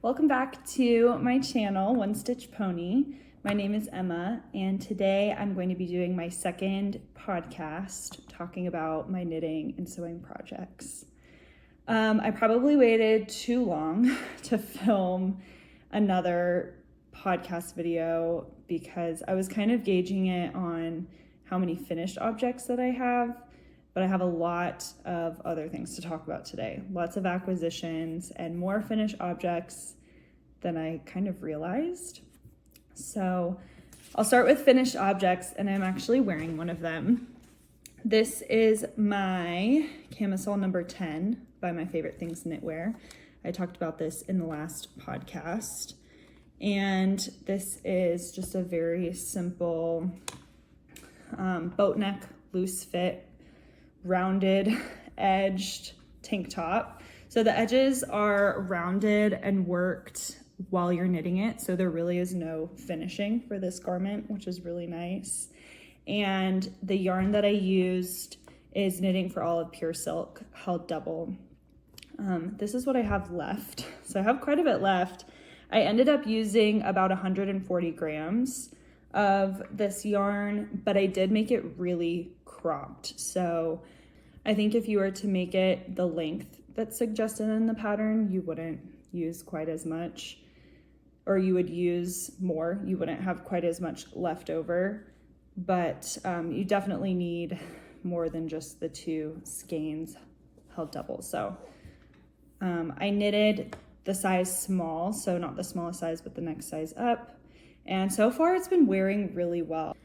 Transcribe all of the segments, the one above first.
Welcome back to my channel, One Stitch Pony. My name is Emma, and today I'm going to be doing my second podcast talking about my knitting and sewing projects. I probably waited too long to film another podcast video because I was kind of gauging it on how many finished objects that I have, but I have a lot of other things to talk about today. Lots of acquisitions and more finished objects than I kind of realized. So I'll start with finished objects, and I'm actually wearing one of them. This is my camisole number 10 by My Favorite Things Knitwear. I talked about this in the last podcast. And this is just a very simple boat neck, loose fit, rounded edged tank top. So the edges are rounded and worked while you're knitting it. So there really is no finishing for this garment, which is really nice. And the yarn that I used is Knitting for Olive Pure Silk, held double. This is what I have left. So I have quite a bit left. I ended up using about 140 grams of this yarn, but I did make it really cropped. So I think if you were to make it the length that's suggested in the pattern, you wouldn't use quite as much, or you would use more. You wouldn't have quite as much left over, but you definitely need more than just the two skeins held double. So I knitted the size small, so not the smallest size, but the next size up. And so far it's been wearing really well.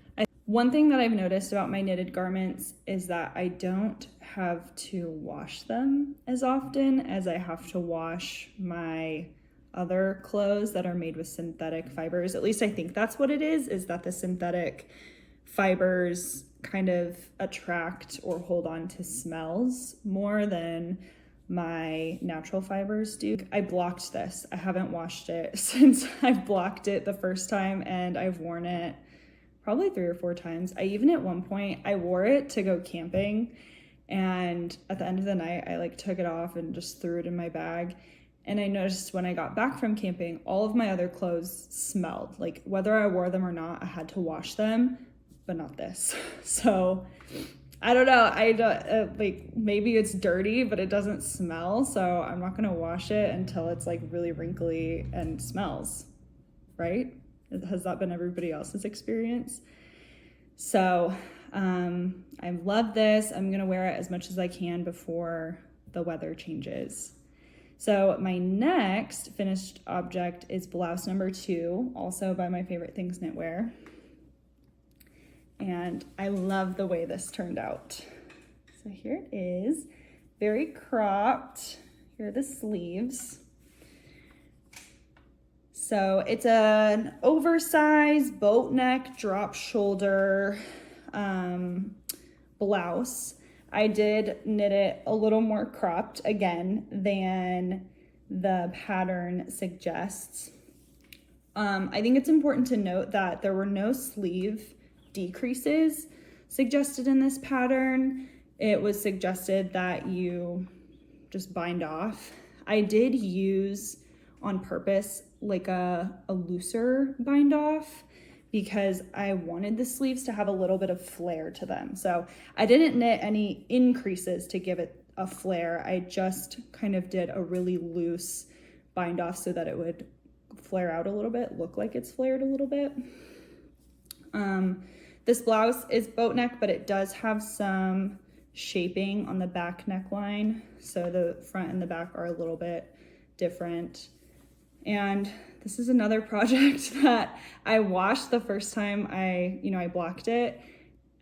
One thing that I've noticed about my knitted garments is that I don't have to wash them as often as I have to wash my other clothes that are made with synthetic fibers. At least I think that's what it is that the synthetic fibers kind of attract or hold on to smells more than my natural fibers do. I blocked this. I haven't washed it since I've blocked it the first time, and I've worn it probably 3 or 4 times. I even at one point, I wore it to go camping, and at the end of the night, I took it off and just threw it in my bag. And I noticed when I got back from camping, all of my other clothes smelled. Whether I wore them or not, I had to wash them, but not this. So I don't know. Maybe it's dirty, but it doesn't smell. So I'm not gonna wash it until it's really wrinkly and smells, right? Has that been everybody else's experience? So I love this. I'm gonna wear it as much as I can before the weather changes. So my next finished object is blouse number 2, also by My Favorite Things Knitwear. And I love the way this turned out. So here it is, very cropped. Here are the sleeves. So it's an oversized boat neck, drop shoulder blouse. I did knit it a little more cropped again than the pattern suggests. I think it's important to note that there were no sleeve decreases suggested in this pattern. It was suggested that you just bind off. I did use on purpose a looser bind off because I wanted the sleeves to have a little bit of flare to them. So I didn't knit any increases to give it a flare. I just kind of did a really loose bind off so that it would flare out a little bit, look like it's flared a little bit. This blouse is boat neck, but it does have some shaping on the back neckline. So the front and the back are a little bit different. And this is another project that I washed the first time I blocked it,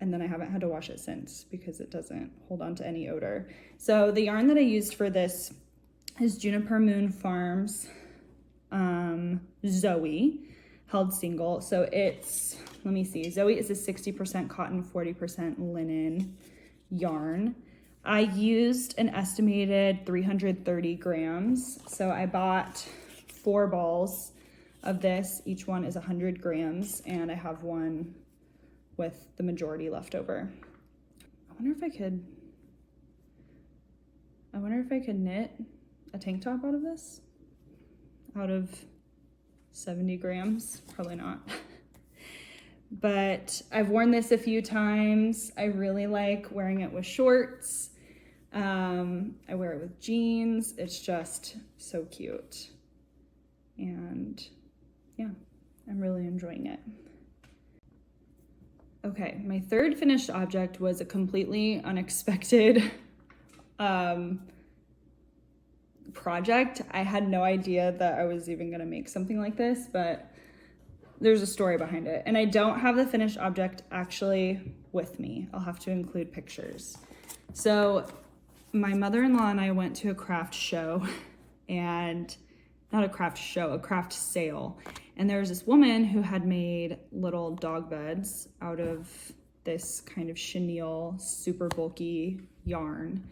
and then I haven't had to wash it since because it doesn't hold on to any odor. So the yarn that I used for this is Juniper Moon Farms Zoe, held single. So it's, let me see, Zoe is a 60% cotton, 40% linen yarn. I used an estimated 330 grams. So I bought 4 balls of this. Each one is 100 grams, and I have one with the majority left over. I wonder if I could knit a tank top out of this. out of 70 grams, probably not. But I've worn this a few times. I really like wearing it with shorts. I wear it with jeans. It's just so cute. And yeah, I'm really enjoying it. Okay, my third finished object was a completely unexpected project. I had no idea that I was even gonna make something like this, but there's a story behind it. And I don't have the finished object actually with me. I'll have to include pictures. So my mother-in-law and I went to a craft show, and not a craft show, a craft sale. And there was this woman who had made little dog beds out of this kind of chenille, super bulky yarn.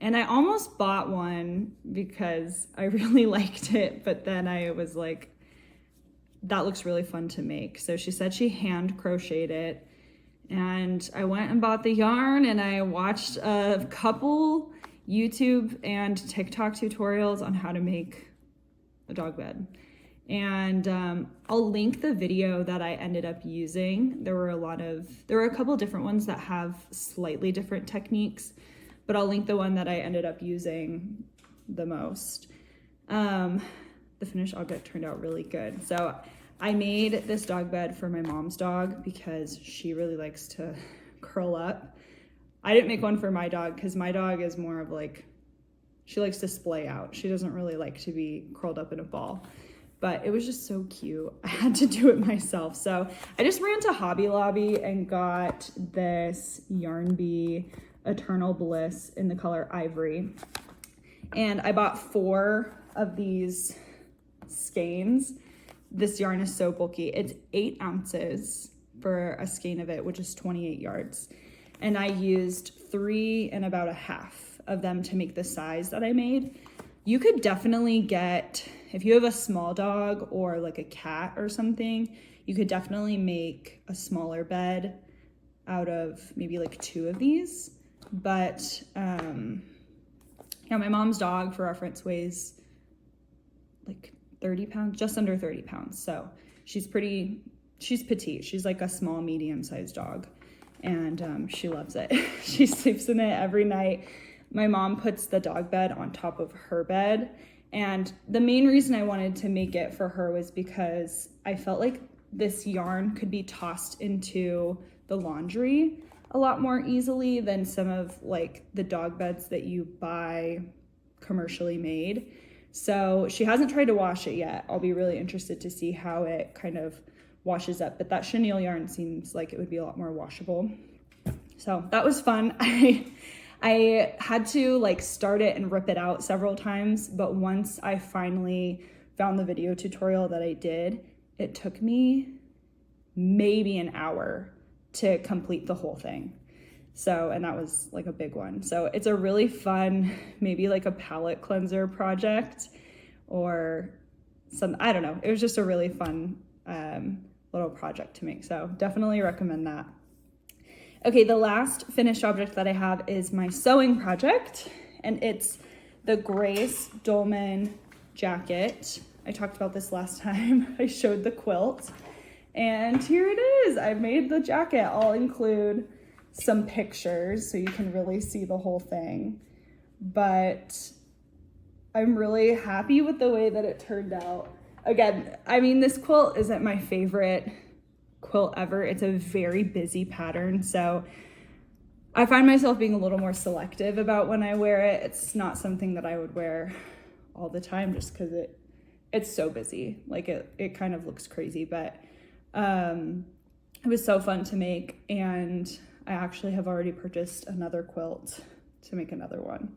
And I almost bought one because I really liked it, but then I was like, that looks really fun to make. So she said she hand crocheted it, and I went and bought the yarn, and I watched a couple YouTube and TikTok tutorials on how to make a dog bed. And I'll link the video that I ended up using. There were a couple different ones that have slightly different techniques, but I'll link the one that I ended up using the most. The finished object turned out really good. So I made this dog bed for my mom's dog because she really likes to curl up. I didn't make one for my dog because my dog is more of like, she likes to splay out. She doesn't really like to be curled up in a ball. But it was just so cute. I had to do it myself. So I just ran to Hobby Lobby and got this Yarn Bee Eternal Bliss in the color Ivory. And I bought 4 of these skeins. This yarn is so bulky. It's 8 ounces for a skein of it, which is 28 yards. And I used 3 and about a half of them to make the size that I made. You could definitely get, if you have a small dog or like a cat or something, you could definitely make a smaller bed out of maybe like 2 of these. But yeah, my mom's dog, for reference, weighs like 30 pounds, just under 30 pounds. So she's petite. She's like a small, medium-sized dog, and she loves it. She sleeps in it every night. My mom puts the dog bed on top of her bed, and the main reason I wanted to make it for her was because I felt like this yarn could be tossed into the laundry a lot more easily than some of like the dog beds that you buy commercially made. So she hasn't tried to wash it yet. I'll be really interested to see how it kind of washes up, but that chenille yarn seems like it would be a lot more washable. So that was fun. I had to like start it and rip it out several times, but once I finally found the video tutorial that I did, it took me maybe an hour to complete the whole thing. So, and that was like a big one. So it's a really fun, maybe like a palette cleanser project or some, I don't know. It was just a really fun little project to make. So definitely recommend that. Okay, the last finished object that I have is my sewing project, and it's the Grace Dolman jacket. I talked about this last time. I showed the quilt, and here it is. I made the jacket. I'll include some pictures so you can really see the whole thing, but I'm really happy with the way that it turned out. Again, I mean, this quilt isn't my favorite quilt ever. It's a very busy pattern, so I find myself being a little more selective about when I wear it. It's not something that I would wear all the time just because it's so busy. Like it kind of looks crazy, but it was so fun to make, and I actually have already purchased another quilt to make another one.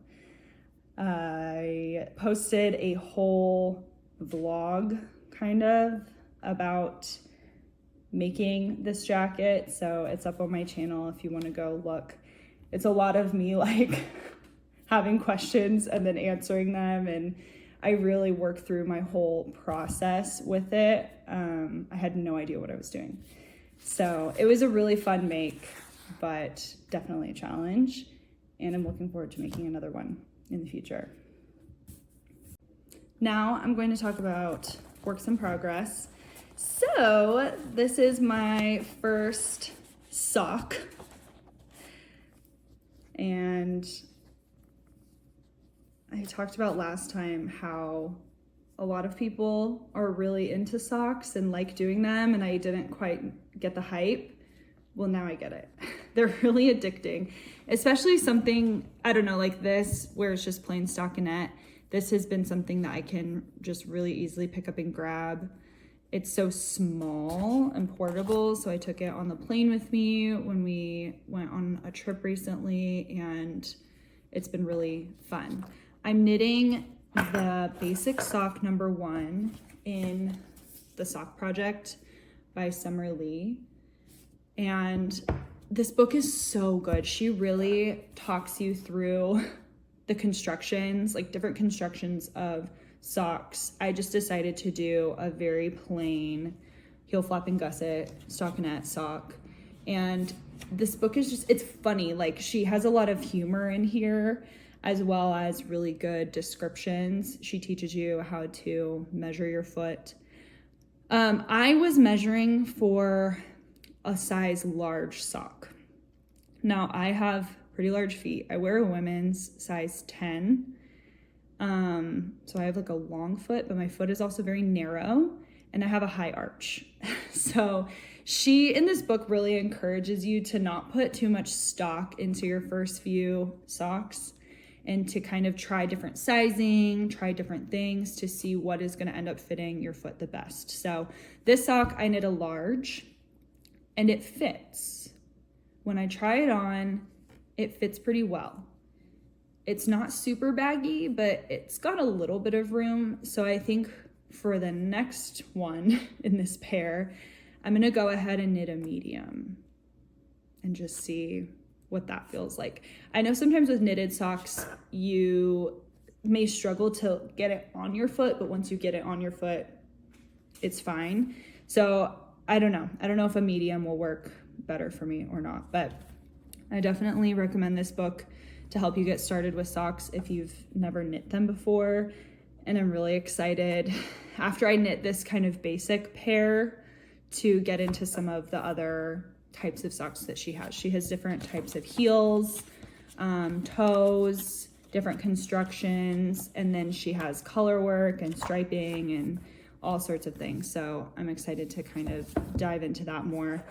I posted a whole vlog kind of about making this jacket, so it's up on my channel if you want to go look. It's a lot of me like having questions and then answering them, and I really worked through my whole process with it. I had no idea what I was doing, so it was a really fun make, but definitely a challenge, and I'm looking forward to making another one in the future. Now I'm going to talk about works in progress. So this is my first sock. And I talked about last time how a lot of people are really into socks and like doing them, and I didn't quite get the hype. Well, now I get it. They're really addicting, especially something, I don't know, like this, where it's just plain stockinette. This has been something that I can just really easily pick up and grab. It's so small and portable, so I took it on the plane with me when we went on a trip recently, and it's been really fun. I'm knitting the basic sock number 1 in the Sock Project by Summer Lee. And this book is so good. She really talks you through the constructions, like different constructions of socks. I just decided to do a very plain heel flap and gusset stockinette sock. And this book is just, it's funny. Like, she has a lot of humor in here, as well as really good descriptions. She teaches you how to measure your foot. I was measuring for a size large sock. Now, I have pretty large feet. I wear a women's size 10. So I have like a long foot, but my foot is also very narrow, and I have a high arch. So she, in this book, really encourages you to not put too much stock into your first few socks, and to kind of try different sizing, try different things to see what is going to end up fitting your foot the best. So this sock, I knit a large, and it fits. When I try it on, it fits pretty well. It's not super baggy, but it's got a little bit of room. So I think for the next one in this pair, I'm gonna go ahead and knit a medium and just see what that feels like. I know sometimes with knitted socks, you may struggle to get it on your foot, but once you get it on your foot, it's fine. So I don't know. I don't know if a medium will work better for me or not, but I definitely recommend this book to help you get started with socks if you've never knit them before. And I'm really excited after I knit this kind of basic pair to get into some of the other types of socks that she has. She has different types of heels, toes, different constructions, and then she has color work and striping and all sorts of things. So I'm excited to kind of dive into that more.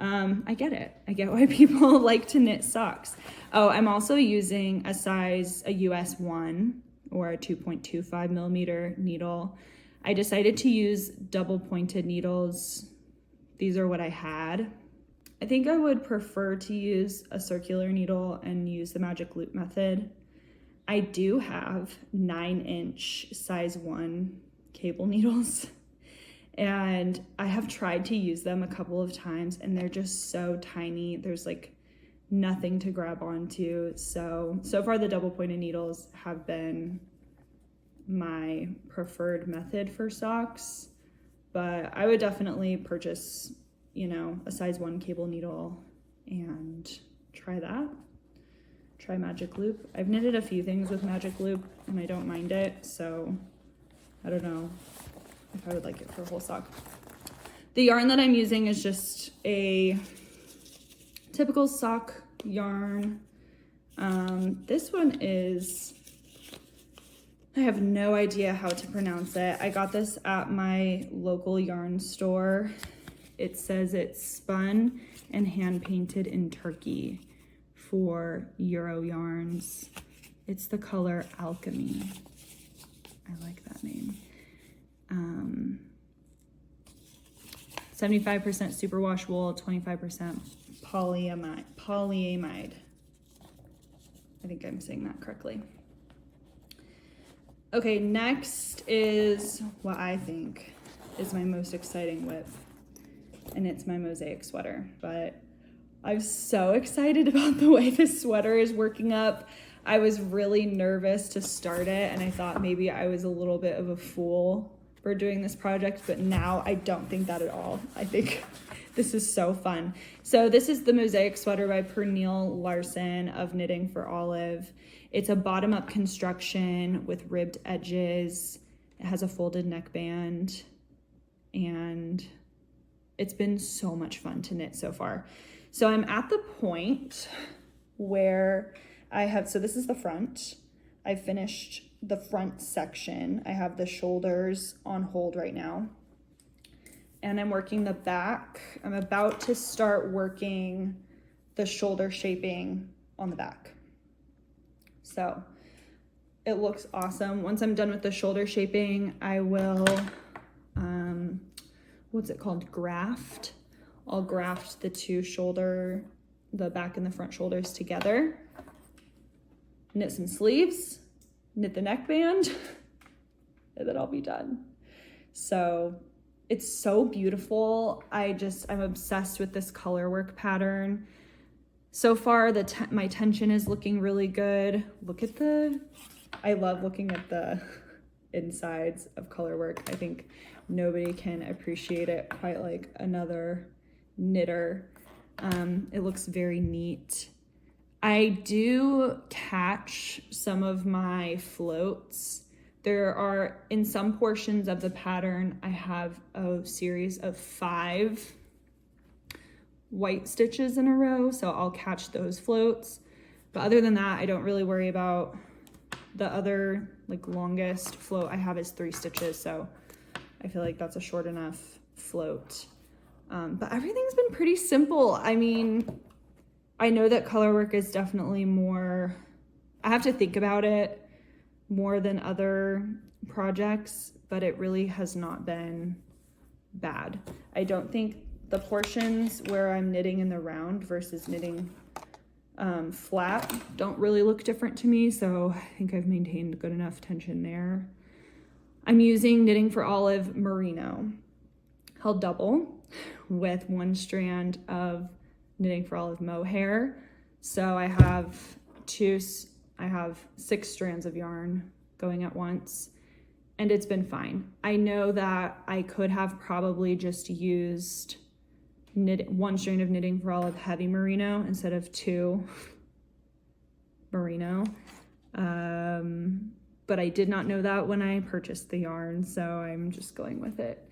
I get it. I get why people like to knit socks. Oh, I'm also using a US 1 or a 2.25 millimeter needle. I decided to use double pointed needles. These are what I had. I think I would prefer to use a circular needle and use the magic loop method. I do have 9-inch size 1 cable needles, and I have tried to use them a couple of times, and they're just so tiny. There's like nothing to grab onto. So far the double pointed needles have been my preferred method for socks, but I would definitely purchase, a size 1 cable needle and try that. Try magic loop. I've knitted a few things with magic loop and I don't mind it, so I don't know if I would like it for a whole sock. The yarn that I'm using is just a typical sock yarn. This one is, I have no idea how to pronounce it. I got this at my local yarn store. It says it's spun and hand painted in Turkey for Euro Yarns. It's the color Alchemy. I like that name. 75% superwash wool, 25% polyamide. I think I'm saying that correctly. Okay, next is what I think is my most exciting whip, and it's my mosaic sweater. But I'm so excited about the way this sweater is working up. I was really nervous to start it, and I thought maybe I was a little bit of a fool for doing this project, but now I don't think that at all. I think this is so fun. So this is the mosaic sweater by Pernille Larsen of Knitting for Olive. It's a bottom-up construction with ribbed edges. It has a folded neckband, and it's been so much fun to knit so far. So I'm at the point where so this is the front. I finished the front section. I have the shoulders on hold right now. And I'm working the back. I'm about to start working the shoulder shaping on the back. So it looks awesome. Once I'm done with the shoulder shaping, I will, what's it called? Graft. I'll graft the back and the front shoulders together. Knit some sleeves, knit the neckband, and then I'll be done. So it's so beautiful. I'm obsessed with this color work pattern. So far, my tension is looking really good. I love looking at the insides of color work. I think nobody can appreciate it quite like another knitter. It looks very neat. I do catch some of my floats. There are, in some portions of the pattern, I have a series of 5 white stitches in a row, so I'll catch those floats. But other than that, I don't really worry about the other, longest float I have is 3 stitches, so I feel like that's a short enough float. But everything's been pretty simple. I mean, I know that color work is definitely more, I have to think about it more than other projects, but it really has not been bad. I don't think the portions where I'm knitting in the round versus knitting flat don't really look different to me, so I think I've maintained good enough tension there. I'm using Knitting for Olive Merino, held double with 1 strand of Knitting for Olive mohair. So I have 6 strands of yarn going at once, and it's been fine. I know that I could have probably just used 1 strand of Knitting for Olive heavy merino instead of 2 merino. But I did not know that when I purchased the yarn, so I'm just going with it.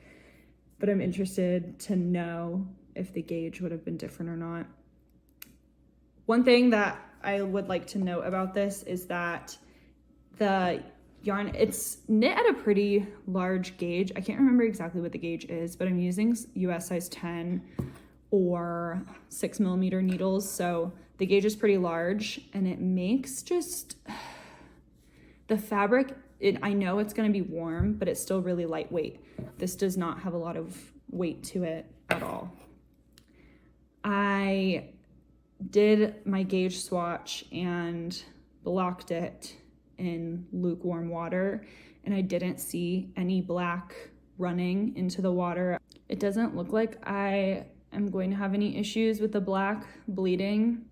But I'm interested to know if the gauge would have been different or not. One thing that I would like to note about this is that the yarn, it's knit at a pretty large gauge. I can't remember exactly what the gauge is, but I'm using US size 10 or 6mm needles. So the gauge is pretty large, and it makes just the fabric, I know it's going to be warm, but it's still really lightweight. This does not have a lot of weight to it at all. I did my gauge swatch and blocked it in lukewarm water, and I didn't see any black running into the water. It doesn't look like I am going to have any issues with the black bleeding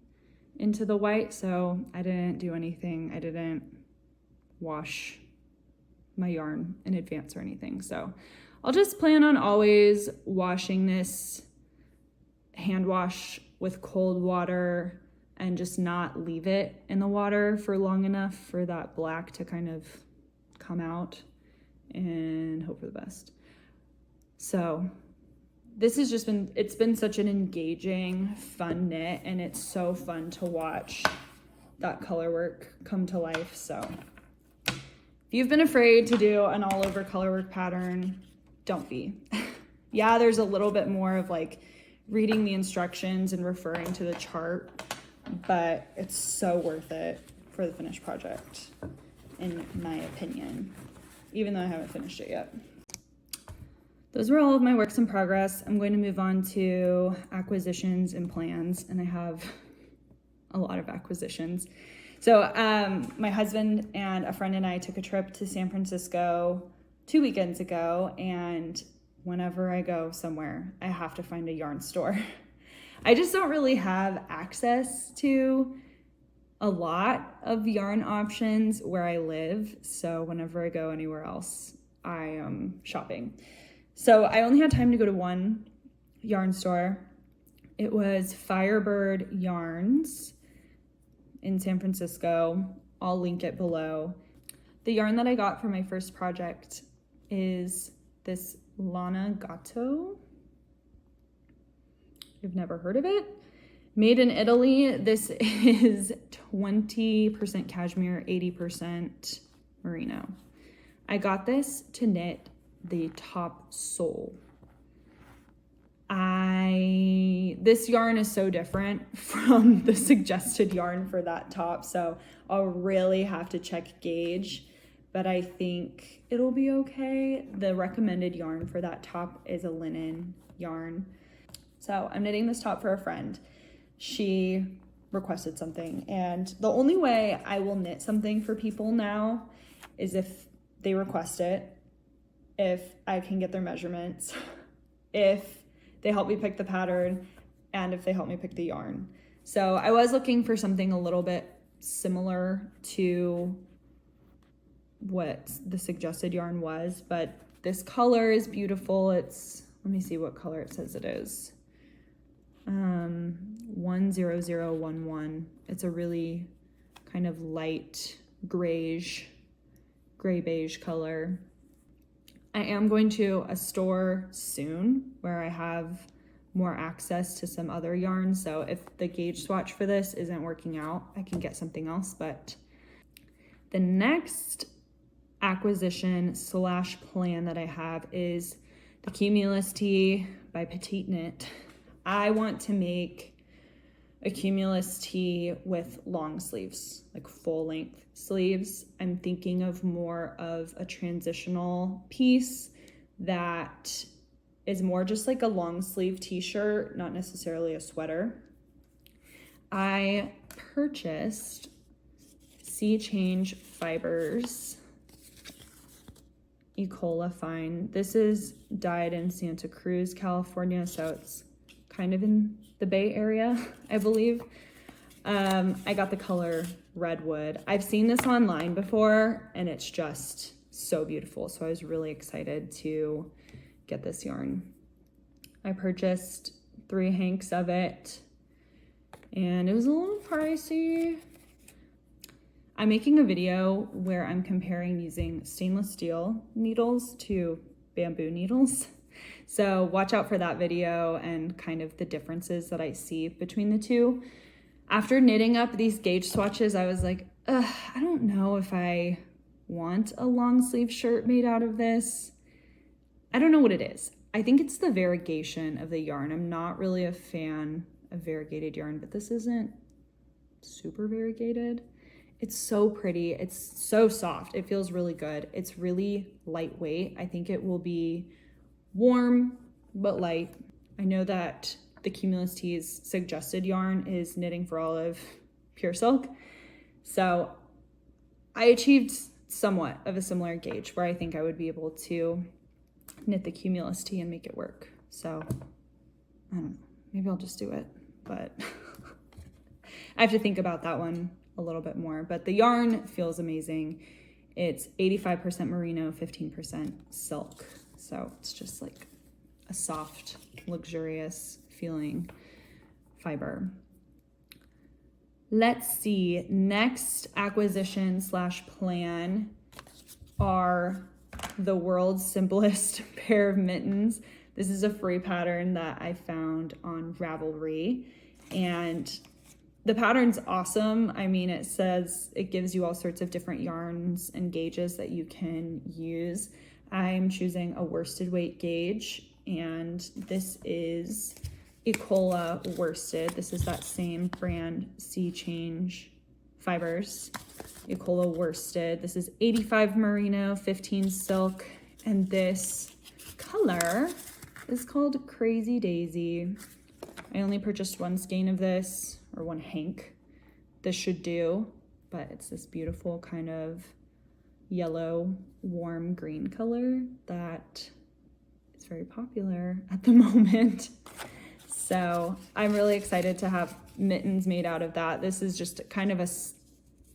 into the white, so I didn't do anything. I didn't wash my yarn in advance or anything. So I'll just plan on always washing this hand wash with cold water and just not leave it in the water for long enough for that black to kind of come out, and hope for the best. So this has just been, it's been such an engaging, fun knit, and it's so fun to watch that color work come to life. So if you've been afraid to do an all over color work pattern, don't be. Yeah, there's a little bit more of reading the instructions and referring to the chart, but it's so worth it for the finished project, in my opinion, even though I haven't finished it yet. Those were all of my works in progress. I'm going to move on to acquisitions and plans, and I have a lot of acquisitions. So my husband and a friend and I took a trip to San Francisco 2 weekends ago, and whenever I go somewhere, I have to find a yarn store. I just don't really have access to a lot of yarn options where I live, so whenever I go anywhere else, I am shopping. So I only had time to go to one yarn store. It was Firebird Yarns in San Francisco. I'll link it below. The yarn that I got for my first project is this Lana Gatto. You've never heard of it? Made in Italy. This is 20% cashmere, 80% merino. I got this to knit the top sole. This yarn is so different from the suggested yarn for that top, so I'll really have to check gauge, but I think it'll be okay. The recommended yarn for that top is a linen yarn. So I'm knitting this top for a friend. She requested something, and the only way I will knit something for people now is if they request it, if I can get their measurements, if they help me pick the pattern, and if they help me pick the yarn. So I was looking for something a little bit similar to what the suggested yarn was, but this color is beautiful. It's, let me see what color it says it is. 10011. It's a really kind of light gray beige color. I am going to a store soon where I have more access to some other yarns. So if the gauge swatch for this isn't working out, I can get something else. But the next acquisition / plan that I have is the Cumulus Tee by Petite Knit. I want to make a Cumulus Tee with long sleeves, like full length sleeves. I'm thinking of more of a transitional piece that is more just like a long sleeve t-shirt, not necessarily a sweater. I purchased Sea Change Fibers Ecola Fine. This is dyed in Santa Cruz, California, so it's kind of in the Bay Area, I believe. I got the color Redwood. I've seen this online before, and it's just so beautiful. So I was really excited to get this yarn. I purchased 3 hanks of it, and it was a little pricey. I'm making a video where I'm comparing using stainless steel needles to bamboo needles. So watch out for that video and kind of the differences that I see between the two. After knitting up these gauge swatches, I was like, I don't know if I want a long sleeve shirt made out of this. I don't know what it is. I think it's the variegation of the yarn. I'm not really a fan of variegated yarn, but this isn't super variegated. It's so pretty. It's so soft. It feels really good. It's really lightweight. I think it will be warm but light. I know that the Cumulus Tee's suggested yarn is Knitting for Olive Pure Silk. So I achieved somewhat of a similar gauge where I think I would be able to knit the Cumulus Tee and make it work. So I don't know, maybe I'll just do it, but I have to think about that one a little bit more. But the yarn feels amazing. It's 85% merino, 15% silk. So it's just like a soft, luxurious feeling fiber. Let's see, next acquisition / plan are the world's simplest pair of mittens. This is a free pattern that I found on Ravelry, and the pattern's awesome. I mean, it says it gives you all sorts of different yarns and gauges that you can use. I'm choosing a worsted weight gauge, and this is Ecola worsted. This is that same brand, Sea Change Fibers, Ecola worsted. This is 85 merino, 15 silk, and this color is called Crazy Daisy. I only purchased 1 skein of this, or 1 hank. This should do, but it's this beautiful kind of yellow, warm green color that is very popular at the moment. So I'm really excited to have mittens made out of that. This is just kind of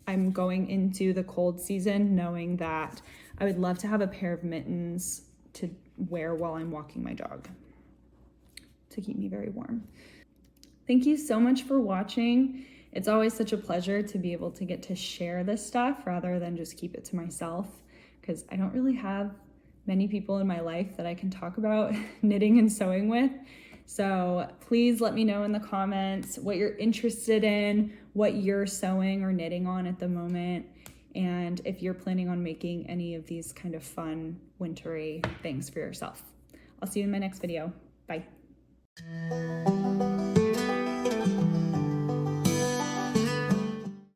I'm going into the cold season knowing that I would love to have a pair of mittens to wear while I'm walking my dog to keep me very warm. Thank you so much for watching. It's always such a pleasure to be able to get to share this stuff rather than just keep it to myself, because I don't really have many people in my life that I can talk about knitting and sewing with. So please let me know in the comments what you're interested in, what you're sewing or knitting on at the moment, and if you're planning on making any of these kind of fun wintry things for yourself. I'll see you in my next video. Bye.